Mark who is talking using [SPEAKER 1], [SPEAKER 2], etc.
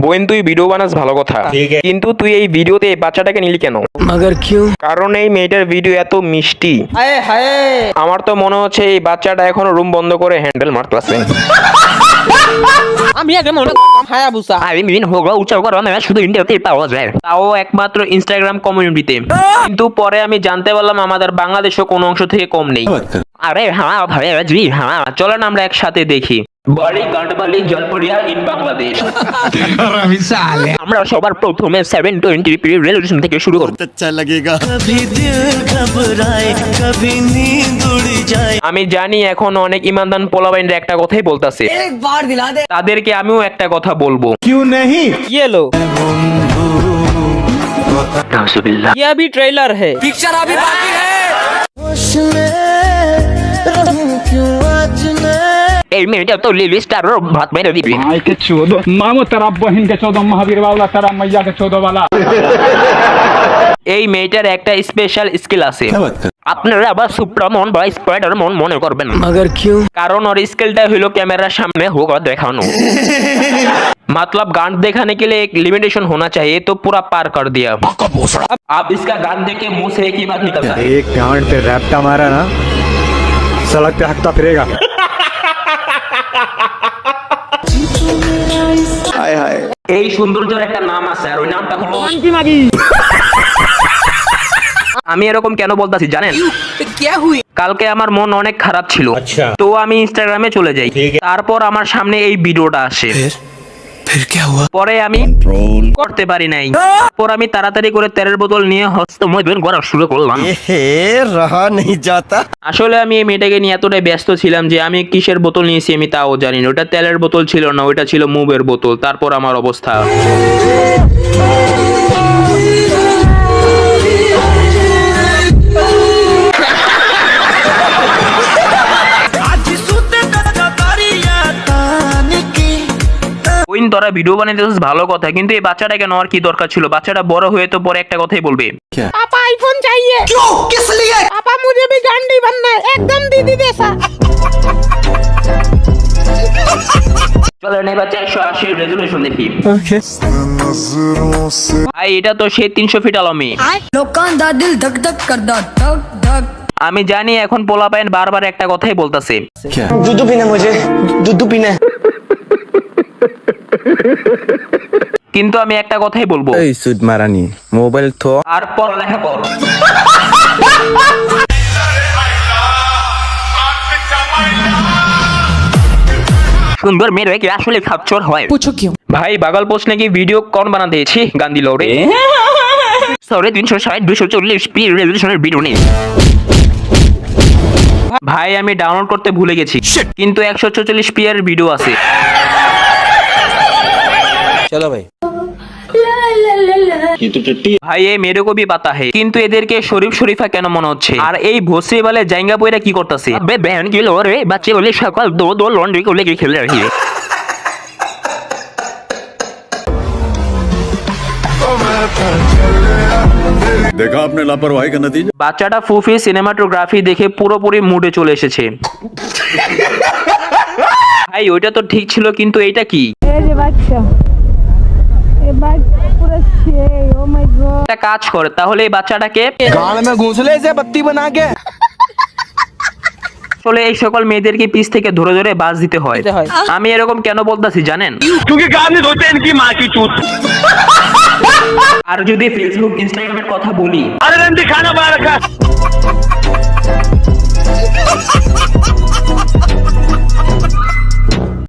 [SPEAKER 1] বোন তুই ভিডিও বানাস ভালো কথা, কিন্তু তুই এই ভিডিওতে এই বাচ্চাটাকে নিলি কেন? কারণ এই মেয়েটার ভিডিও এত মিষ্টি, আমার তো মনে হচ্ছে এই বাচ্চাটা এখনো রুম বন্ধ করে হ্যান্ডেল মারতেছে।
[SPEAKER 2] আমি আগে মনে হায়াবুসা আমি মিন হোগা উচ্চারণ করা না শুধু ইন্ডিয়াতেই পাওয়া যায়,
[SPEAKER 1] তাও একমাত্র ইনস্টাগ্রাম কমিউনিটিতে। কিন্তু পরে আমি জানতে পারলাম আমাদের বাংলাদেশও কোনো অংশ থেকে কম নেই।
[SPEAKER 2] আরে হ্যাঁ ভাই জি হ্যাঁ
[SPEAKER 1] চলেন আমরা একসাথে দেখি বাড়ি গান্ডবালি জলপরিয়া ইন বাংলাদেশ।
[SPEAKER 2] আমরা সবার প্রথমে 720p রেজোলিউশন থেকে শুরু করব।
[SPEAKER 3] अच्छा लगेगा कभी दिल घबराए कभी नींद उड़ जाए।
[SPEAKER 1] আমি জানি এখন অনেক ইমানদার পোলাবাইনরা একটা কথাই বলতাছে,
[SPEAKER 2] একবার দিলা দে
[SPEAKER 1] তাদেরকে আমিও একটা কথা বলবো।
[SPEAKER 3] क्यों नहीं
[SPEAKER 2] ये लो ये अभी ट्रेलर है, पिक्चर अभी बाकी है। এই মেয়েটা তো লিলি স্টার ভাত মেরে দিবি।
[SPEAKER 4] भाई के 14 मामो तेरा बहन के 14 महावीर वाला तेरा मैया के 14 वाला।
[SPEAKER 1] এই মেয়েটার একটা স্পেশাল স্কিল আছে,
[SPEAKER 2] আপনারা আবার সুপ্রামন বা স্পাইডারম্যান মনে করবেন না,
[SPEAKER 1] কারণ ওর স্কিলটা হলো ক্যামেরার সামনে হোগা দেখানো। मतलब गान दिखाने के लिए एक लिमिटेशन होना चाहिए, तो पूरा पार कर दिया। अब इसका गान देख के मुंह से एक ही बात निकलता है,
[SPEAKER 3] एक गांड पे रैप्टा मारा ना सड़क पे हकता फिरेगा। हाय हाय
[SPEAKER 1] এই সৌন্দর্যের একটা নাম আছে, আর ওই নামটা হলো আমি এরকম কেন বলতাছি জানেন? কালকে আমার মন অনেক খারাপ ছিল, তো আমি ইনস্টাগ্রামে চলে যাই, তারপর আমার সামনে এই ভিডিওটা আসে। পরে আমি করতে পারি নাই, পর আমি তাড়াতাড়ি করে তেলের বোতল নিয়ে হস্তমৈথুন করা শুরু করলাম।
[SPEAKER 3] रहा नहीं जाता।
[SPEAKER 1] আসলে আমি এই মেয়েটাকে নিয়ে এতটাই ব্যস্ত ছিলাম যে আমি কিসের বোতল নিয়েছি আমি তাও জানি না। ওটা তেলের বোতল ছিল না, ওটা ছিল মুভের বোতল। তারপর আমার অবস্থা তোরা ভিডিও বানাইতেছিস ভালো কথা, কিন্তু এই বাচ্চাটা কেন? আর কি দরকার ছিল? বাচ্চাটা বড় হয়ে তো পরে একটা কথাই বলবে,
[SPEAKER 5] पापा आईफोन चाहिए। क्यों? किस लिए? पापा मुझे भी गांडी बनना है, एकदम दीदी जैसा।
[SPEAKER 1] চলো এই বাচ্চা 180 রেজোলিউশন দেখি। ভাই এটা তো সেই 300 ফিট আলো মেয়ে।
[SPEAKER 5] लोकां दा दिल धक धक करदा धक धक।
[SPEAKER 1] আমি জানি এখন পোলাপাইন বারবার একটা কথাই বলতাছে,
[SPEAKER 3] दूध पीना मुझे दूध पीना।
[SPEAKER 1] কিন্তু আমি একটা কথাই বলবো,
[SPEAKER 3] এই সুদ মারানি মোবাইল তো
[SPEAKER 1] আর পড়ালেখা কর।
[SPEAKER 2] সুন্দর মেয়ে রে কি আসলে খাচ্চর হয়?
[SPEAKER 5] पूछो क्यों?
[SPEAKER 1] भाई बगल पोस्ट की वीडियो कौन बनाते छी गांधी लौड़े।
[SPEAKER 2] সরে 360 240p রেজোলিউশনের ভিডিও নেই
[SPEAKER 1] ভাই আমি ডাউনলোড করতে ভুলে গেছি, কিন্তু 144p এর ভিডিও আছে।
[SPEAKER 2] চলো ভাই
[SPEAKER 1] ভাই ये मेरे को भी पता है, কিন্তু এদেরকে শরীফ শরীফা কেন মনে হচ্ছে? আর এই ভোসরি वाले জাঙ্গা পয়রা কি করতেছে?
[SPEAKER 2] আবে বহন কি লো রে বাচ্চা বলে সকাল দো লন্ড্রি করে লেগে খেলে রাখি।
[SPEAKER 6] देखा आपने लापरवाही का नतीजा।
[SPEAKER 1] বাচ্চাটা ফুফি সিনেমাটোগ্রাফি দেখে পুরোপুরি মুডে চলে এসেছে। ভাই ওইটা তো ঠিক ছিল, কিন্তু এইটা কি? একটা কাজ করে তাহলে এই বাচ্চাটাকে
[SPEAKER 3] गाल में घूंसले से बत्ती बना के
[SPEAKER 1] আসলে এই সকল মেয়েদেরকে পিছ থেকে ধরে ধরে বাস দিতে হয়। আমি এরকম কেন বলতাছি জানেন? আর যদি ফেসবুক ইনস্টাগ্রামের কথা বলি,